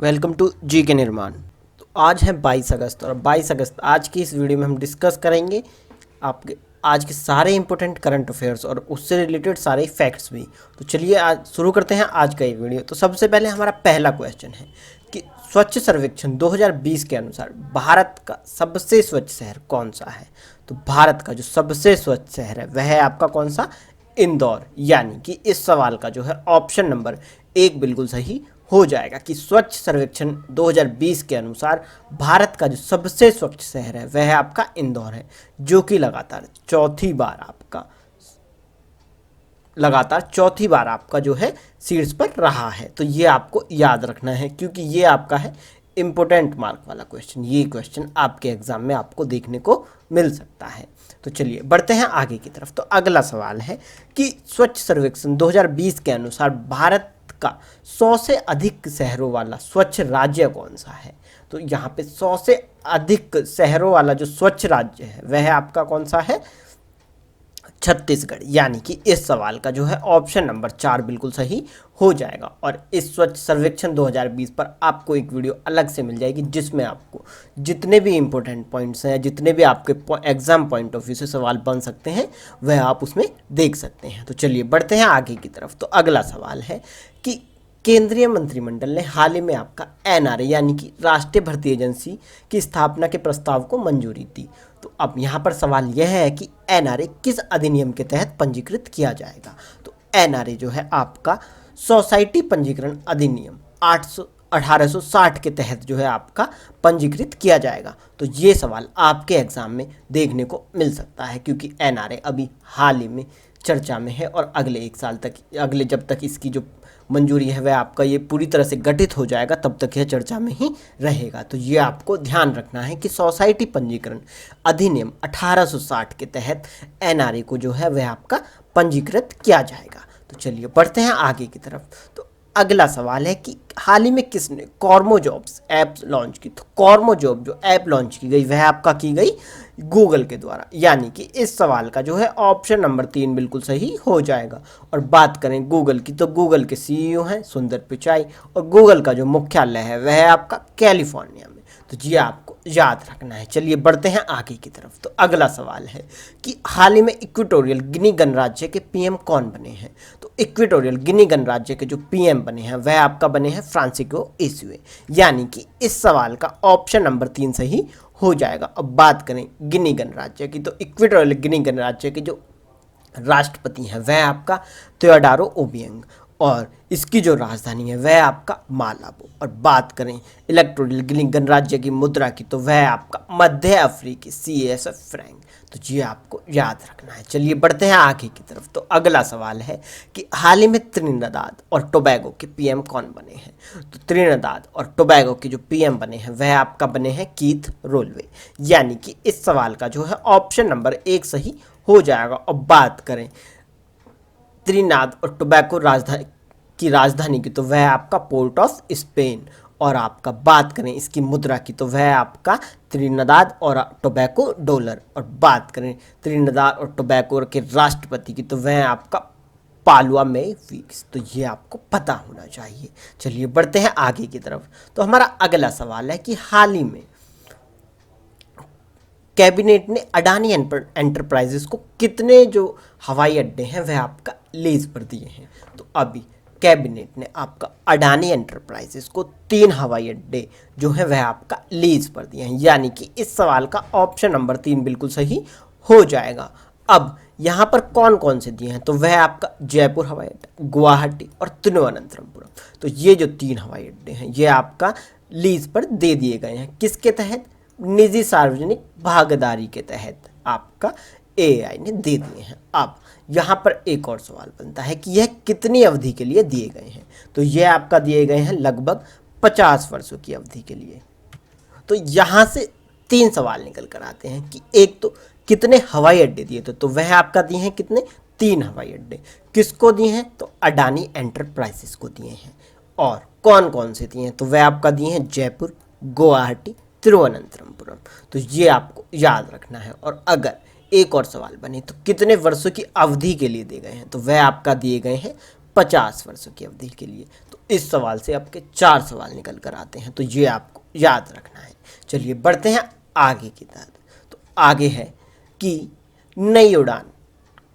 Welcome to जी के निर्माण। तो आज है 22 अगस्त और 22 अगस्त आज की इस वीडियो में हम डिस्कस करेंगे आपके आज के सारे इंपॉर्टेंट करंट अफेयर्स और उससे रिलेटेड सारे फैक्ट्स भी। तो चलिए आज शुरू करते हैं आज का ये वीडियो। तो सबसे पहले हमारा पहला क्वेश्चन है कि स्वच्छ सर्वेक्षण 2020 के अनुसार भारत का सबसे स्वच्छ शहर कौन सा है। तो भारत का जो सबसे स्वच्छ शहर है वह है आपका कौन सा, इंदौर। यानी कि इस सवाल का जो है ऑप्शन नंबर 1 बिल्कुल सही हो जाएगा कि स्वच्छ सर्वेक्षण 2020 के अनुसार भारत का जो सबसे स्वच्छ शहर है वह आपका इंदौर है, जो कि लगातार चौथी बार आपका जो है शीर्ष पर रहा है। तो ये आपको याद रखना है क्योंकि ये आपका है इंपोर्टेंट मार्क वाला क्वेश्चन। ये क्वेश्चन आपके एग्जाम में आपको देखने को मिल सकता है। तो चलिए बढ़ते हैं आगे की तरफ। तो अगला सवाल है कि स्वच्छ सर्वेक्षण 2020 के अनुसार भारत का 100 से अधिक शहरों वाला स्वच्छ राज्य कौन सा है। तो यहाँ पे 100 से अधिक शहरों वाला जो स्वच्छ राज्य है वह आपका कौन सा है, छत्तीसगढ़। यानी कि इस सवाल का जो है ऑप्शन नंबर 4 बिल्कुल सही हो जाएगा। और इस स्वच्छ सर्वेक्षण 2020 पर आपको एक वीडियो अलग से मिल जाएगी जिसमें आपको जितने भी इंपॉर्टेंट पॉइंट्स हैं, जितने भी आपके एग्जाम पॉइंट ऑफ व्यू से सवाल बन सकते हैं वह आप उसमें देख सकते हैं। तो चलिए बढ़ते हैं आगे की तरफ। तो अगला सवाल है कि केंद्रीय मंत्रिमंडल ने हाल ही में आपका एनआरए यानी कि राष्ट्रीय भर्ती एजेंसी की स्थापना के प्रस्ताव को मंजूरी दी। तो अब यहाँ पर सवाल यह है कि एनआरए किस अधिनियम के तहत पंजीकृत किया जाएगा। तो एनआरए जो है आपका सोसाइटी पंजीकरण अधिनियम 1860 के तहत जो है आपका पंजीकृत किया जाएगा। तो ये सवाल आपके एग्जाम में देखने को मिल सकता है क्योंकि एनआरए अभी हाल ही में चर्चा में है और अगले एक साल तक, अगले जब तक इसकी जो मंजूरी है वह आपका ये पूरी तरह से गठित हो जाएगा तब तक यह चर्चा में ही रहेगा। तो ये आपको ध्यान रखना है कि सोसाइटी पंजीकरण अधिनियम 1860 के तहत एनआरए को जो है वह आपका पंजीकृत किया जाएगा। तो चलिए बढ़ते हैं आगे की तरफ। तो अगला सवाल है कि हाल ही में किसने कॉर्मो जॉब्स ऐप लॉन्च की। तो कॉर्मो जॉब जो ऐप लॉन्च की गई वह आपका की गई गूगल के द्वारा। यानी कि इस सवाल का जो है ऑप्शन नंबर 3 बिल्कुल सही हो जाएगा। और बात करें गूगल की तो गूगल के सीईओ हैं सुंदर पिचाई और गूगल का जो मुख्यालय है वह है आपका कैलिफोर्निया में। तो ये आपको याद रखना है। चलिए बढ़ते हैं आगे की तरफ। तो अगला सवाल है कि हाल ही में इक्वेटोरियल गिनी गणराज्य के पीएम कौन बने हैं। तो इक्वेटोरियल गिनी गणराज्य के जो पीएम बने हैं वह आपका बने हैं फ्रांसिस्को एसुए। यानी कि इस सवाल का ऑप्शन नंबर 3 सही हो जाएगा। अब बात करें गिनी गणराज्य की तो इक्वेटोरियल गिनी गणराज्य के जो राष्ट्रपति हैं वह आपका तेओडारो ओबियांग और इसकी जो राजधानी है वह आपका मालाबो। और बात करें इलेक्टोरल गिनी गणराज्य की मुद्रा की तो वह आपका मध्य अफ्रीकी CFA फ्रैंक। तो ये आपको याद रखना है। चलिए बढ़ते हैं आगे की तरफ। तो अगला सवाल है कि हाल ही में त्रिनिदाद और टोबैगो के पीएम कौन बने हैं। तो त्रिनिदाद और टोबैगो के जो पीएम बने हैं वह आपका बने हैं कीथ रोलवे। यानी कि इस सवाल का जो है ऑप्शन नंबर 1 सही हो जाएगा। और बात करें त्रिनाद और टोबैगो राजधानी की तो वह आपका पोर्ट ऑफ स्पेन। और आपका बात करें इसकी मुद्रा की तो वह आपका त्रिनिदाद और टोबैगो डॉलर। और बात करें त्रिनिदाद और टोबैगो के राष्ट्रपति की तो वह आपका पालुआ में वीक्स। तो ये आपको पता होना चाहिए। चलिए बढ़ते हैं आगे की तरफ। तो हमारा अगला सवाल है कि हाल ही में कैबिनेट ने अडानी एंटरप्राइजेस को कितने जो हवाई अड्डे हैं वह आपका लीज पर दिए हैं। तो अभी कैबिनेट ने आपका अडानी एंटरप्राइजेस को 3 हवाई अड्डे जो है वह आपका लीज पर दिए हैं। यानी कि इस सवाल का ऑप्शन नंबर 3 बिल्कुल सही हो जाएगा। अब यहाँ पर कौन कौन से दिए हैं तो वह आपका जयपुर हवाई अड्डा, गुवाहाटी और तिरुवनंतपुरम। तो ये जो 3 हवाई अड्डे हैं ये आपका लीज पर दे दिए गए हैं। किसके तहत, निजी सार्वजनिक भागीदारी के तहत आपका AI ने दे दिए हैं। अब यहाँ पर एक और सवाल बनता है कि यह कितनी अवधि के लिए दिए गए हैं। तो यह आपका दिए गए हैं लगभग 50 वर्षों की अवधि के लिए। तो यहाँ से 3 सवाल निकल कर आते हैं कि एक तो कितने हवाई अड्डे दिए थे। तो वह आपका दिए हैं कितने, 3 हवाई अड्डे। किसको दिए हैं तो अडानी एंटरप्राइजेस को दिए हैं। और कौन कौन से दिए हैं तो वह आपका दिए हैं जयपुर, गुवाहाटी, तिरुवनंतपुरम। तो ये आपको याद रखना है। और अगर एक और सवाल बने तो कितने वर्षों की अवधि के लिए दिए गए हैं तो वह आपका दिए गए हैं 50 वर्षों की अवधि के लिए। तो इस सवाल से आपके 4 सवाल निकल कर आते हैं, तो ये आपको याद रखना है। चलिए बढ़ते हैं आगे की तरफ। तो आगे है कि नई उड़ान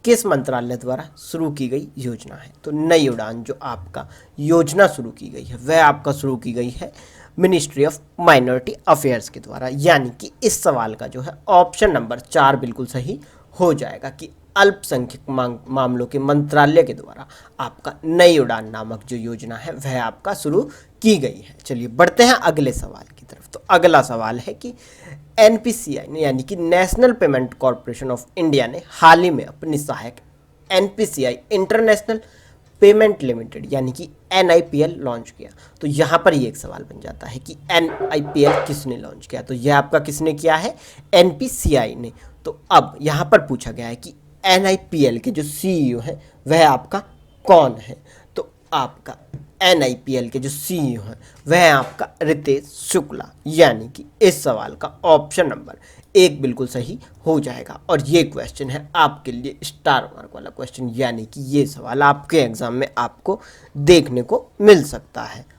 किस मंत्रालय द्वारा शुरू की गई योजना है। तो नई उड़ान जो आपका योजना शुरू की गई है वह आपका शुरू की गई है मिनिस्ट्री ऑफ माइनॉरिटी अफेयर्स के द्वारा, यानी कि इस सवाल का जो है ऑप्शन नंबर 4 बिल्कुल सही हो जाएगा कि अल्पसंख्यक मामलों के मंत्रालय के द्वारा आपका नई उड़ान नामक जो योजना है वह आपका शुरू की गई है। चलिए बढ़ते हैं अगले सवाल की तरफ। तो अगला सवाल है कि एनपीसीआई यानी कि national payment corporation of India ने हाल ही में अपनी सहायक एनपीसीआई इंटरनेशनल पेमेंट लिमिटेड यानी कि एनआईपीएल लॉन्च किया। तो यहाँ पर ये एक सवाल बन जाता है कि एनआईपीएल किसने लॉन्च किया। तो यह आपका किसने किया है, एनपीसीआई ने। तो अब यहाँ पर पूछा गया है कि एनआईपीएल के जो सीईओ है वह आपका कौन है। तो आपका एनआईपीएल के जो सीईओ हैं वह आपका रितेश शुक्ला, यानी कि इस सवाल का ऑप्शन नंबर 1 बिल्कुल सही हो जाएगा। और ये क्वेश्चन है आपके लिए स्टार मार्क वाला क्वेश्चन, यानी कि ये सवाल आपके एग्जाम में आपको देखने को मिल सकता है।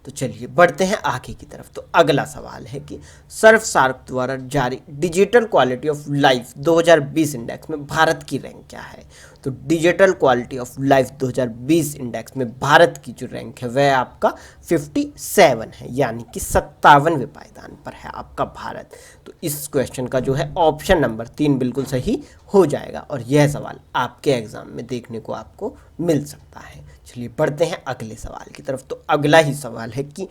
तो चलिए बढ़ते हैं आगे की तरफ। तो अगला सवाल है कि सर्वसार्क द्वारा जारी digital quality of life 2020 index में भारत की रैंक क्या है। तो digital quality of life 2020 index में भारत की जो रैंक है वह आपका 57 है, यानी कि 57वें पायदान पर है आपका भारत। तो इस क्वेश्चन का जो है ऑप्शन नंबर 3 बिल्कुल सही हो जाएगा और यह सवाल आपके एग्जाम में देखने को आपको मिल सकता है। चलिए बढ़ते हैं अगले सवाल की तरफ। तो अगला ही सवाल है कि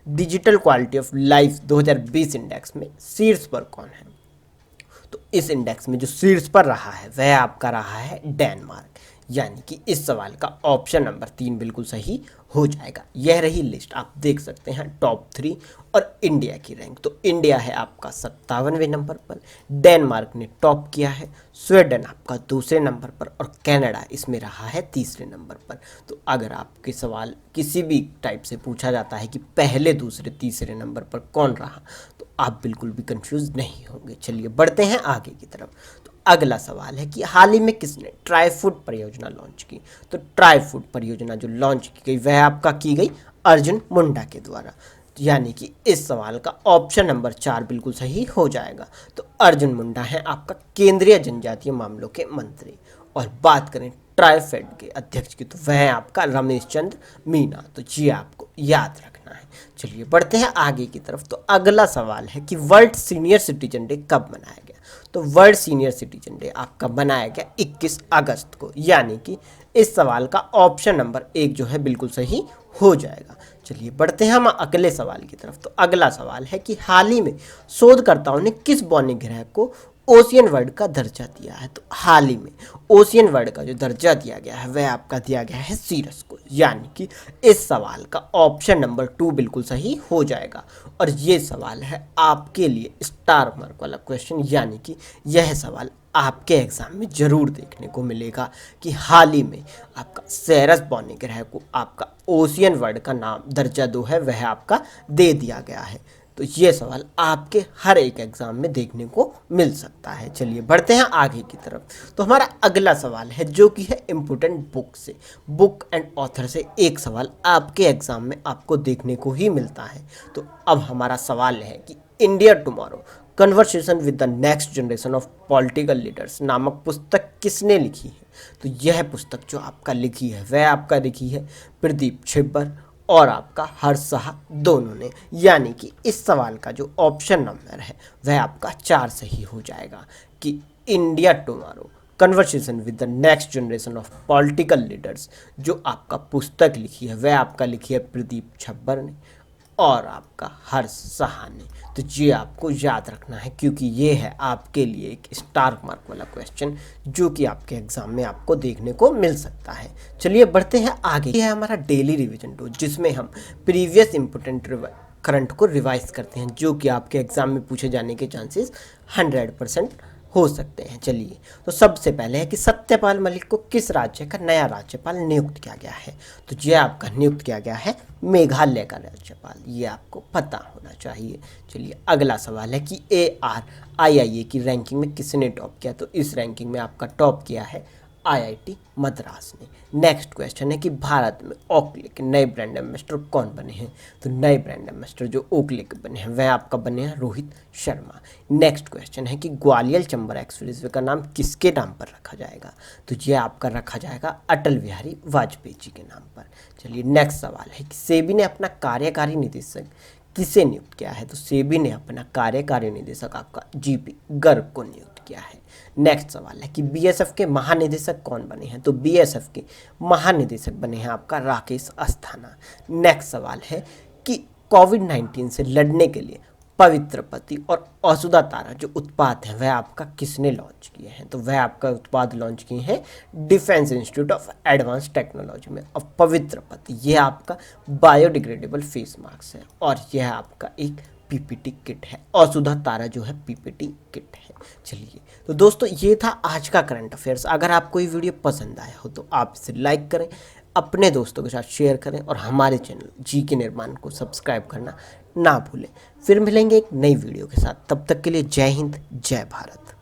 digital quality of life 2020 index में शीर्ष पर कौन है। तो इस इंडेक्स में जो शीर्ष पर रहा है वह आपका रहा है डेनमार्क, यानी कि इस सवाल का ऑप्शन नंबर 3 बिल्कुल सही हो जाएगा। यह रही लिस्ट, आप देख सकते हैं टॉप 3 और इंडिया की रैंक। तो इंडिया है आपका 57वें नंबर पर, डेनमार्क ने टॉप किया है, स्वीडन आपका दूसरे नंबर पर और कनाडा इसमें रहा है तीसरे नंबर पर। तो अगर आपके सवाल किसी भी टाइप से पूछा जाता है कि पहले दूसरे तीसरे नंबर पर कौन रहा, तो आप बिल्कुल भी कंफ्यूज नहीं होंगे। चलिए बढ़ते हैं आगे की तरफ। तो अगला सवाल है कि हाल ही में किसने ट्राई फूड परियोजना लॉन्च की। तो ट्राई फूड परियोजना जो लॉन्च की गई वह आपका की गई अर्जुन मुंडा के द्वारा, यानी कि इस सवाल का ऑप्शन नंबर 4 बिल्कुल सही हो जाएगा। तो अर्जुन मुंडा है आपका केंद्रीय जनजातीय मामलों के मंत्री। और बात करें ट्राईफेड के अध्यक्ष की तो वह है आपका रमेश चंद्र मीना। तो ये आपको याद रखना है। चलिए बढ़ते हैं आगे की तरफ। तो अगला सवाल है कि वर्ल्ड सीनियर सिटीजन डे कब मनाया गया। तो वर्ल्ड सीनियर सिटीजन डे आपका मनाया गया 21 अगस्त को, यानी कि इस सवाल का ऑप्शन नंबर 1 जो है बिल्कुल सही हो जाएगा। चलिए बढ़ते हैं हम अगले सवाल की तरफ। तो अगला सवाल है कि हाल ही में शोधकर्ताओं ने किस बौने ग्रह को ओशियन वर्ल्ड का दर्जा दिया है। तो हाल ही में ओशियन वर्ल्ड का जो दर्जा दिया गया है वह आपका दिया गया है सीरस को, यानी कि इस सवाल का ऑप्शन नंबर 2 बिल्कुल सही हो जाएगा। और ये सवाल है आपके लिए स्टार मार्क वाला क्वेश्चन, यानी कि यह सवाल आपके एग्जाम में जरूर देखने को मिलेगा कि हाल ही में आपका सेरस बौने ग्रह को आपका ओशियन वर्ल्ड का नाम दर्जा 2 है वह आपका दे दिया गया है। तो ये सवाल आपके हर एक एग्जाम में देखने को मिल सकता है। चलिए बढ़ते हैं आगे की तरफ। तो हमारा अगला सवाल है जो कि है इम्पोर्टेंट बुक एंड ऑथर से एक सवाल आपके एग्जाम में आपको देखने को ही मिलता है। तो अब हमारा सवाल है कि India tomorrow conversation with the next generation of political leaders नामक पुस्तक किसने लिखी है। तो यह पुस्तक जो आपका लिखी है वह आपका लिखी है प्रदीप छिब्बर और आपका हर्ष शाह दोनों ने, यानी कि इस सवाल का जो ऑप्शन नंबर है वह आपका 4 सही हो जाएगा कि India tomorrow conversation with the next generation of political leaders जो आपका पुस्तक लिखी है वह आपका लिखी है प्रदीप छिब्बर ने और आपका हर्ष शाह ने। तो ये आपको याद रखना है क्योंकि ये है आपके लिए एक स्टार मार्क वाला क्वेश्चन जो कि आपके एग्जाम में आपको देखने को मिल सकता है। चलिए बढ़ते हैं आगे। ये है हमारा डेली रिवीजन टूल जिसमें हम प्रीवियस इंपोर्टेंट करंट को रिवाइज करते हैं जो कि आपके एग्जाम में पूछे जाने के चांसेस 100% हो सकते हैं। चलिए तो सबसे पहले है कि सत्यपाल मलिक को किस राज्य का नया राज्यपाल नियुक्त किया गया है। तो ये आपका नियुक्त किया गया है मेघालय का राज्यपाल, ये आपको पता होना चाहिए। चलिए अगला सवाल है कि ARIIA की रैंकिंग में किसने टॉप किया। तो इस रैंकिंग में आपका टॉप किया है आईआईटी मद्रास ने। नेक्स्ट क्वेश्चन है कि भारत में ओकले के नए ब्रांड एम्बेसडर कौन बने हैं? तो नए ब्रांड एम्बेसडर जो ओकले के बने हैं वह आपका बने हैं रोहित शर्मा। नेक्स्ट क्वेश्चन है कि ग्वालियर चंबल एक्सप्रेसवे का नाम किसके नाम पर रखा जाएगा? तो ये आपका रखा जाएगा अटल बिहारी वाजपेयी जी के नाम पर। चलिए नेक्स्ट सवाल है कि सेबी ने अपना कार्यकारी निदेशक किसे नियुक्त किया है? तो सेबी ने अपना कार्यकारी निदेशक आपका जीपी गर्ग को नियुक्त किया है। नेक्स्ट सवाल है कि बीएसएफ के महानिदेशक कौन बने हैं? तो बीएसएफ के महानिदेशक बने हैं आपका राकेश अस्थाना। नेक्स्ट सवाल है कि कोविड-19 से लड़ने के लिए पवित्र पति और औषधा तारा जो उत्पाद हैं वह आपका किसने लॉन्च किए हैं? तो वह आपका उत्पाद लॉन्च किए हैं defence institute of advance technology में। और पवित्र पति ये आपका बायोडिग्रेडेबल फेस मास्क है और यह आपका एक पीपीटी किट है। औषधा तारा जो है पीपीटी किट है। चलिए तो दोस्तों ये था आज का करंट अफेयर्स। अगर आपको ये वीडियो पसंद आया हो तो आप इसे लाइक करें, अपने दोस्तों के साथ शेयर करें और हमारे चैनल जी के निर्माण को सब्सक्राइब करना ना भूलें। फिर मिलेंगे एक नई वीडियो के साथ, तब तक के लिए जय हिंद, जय भारत।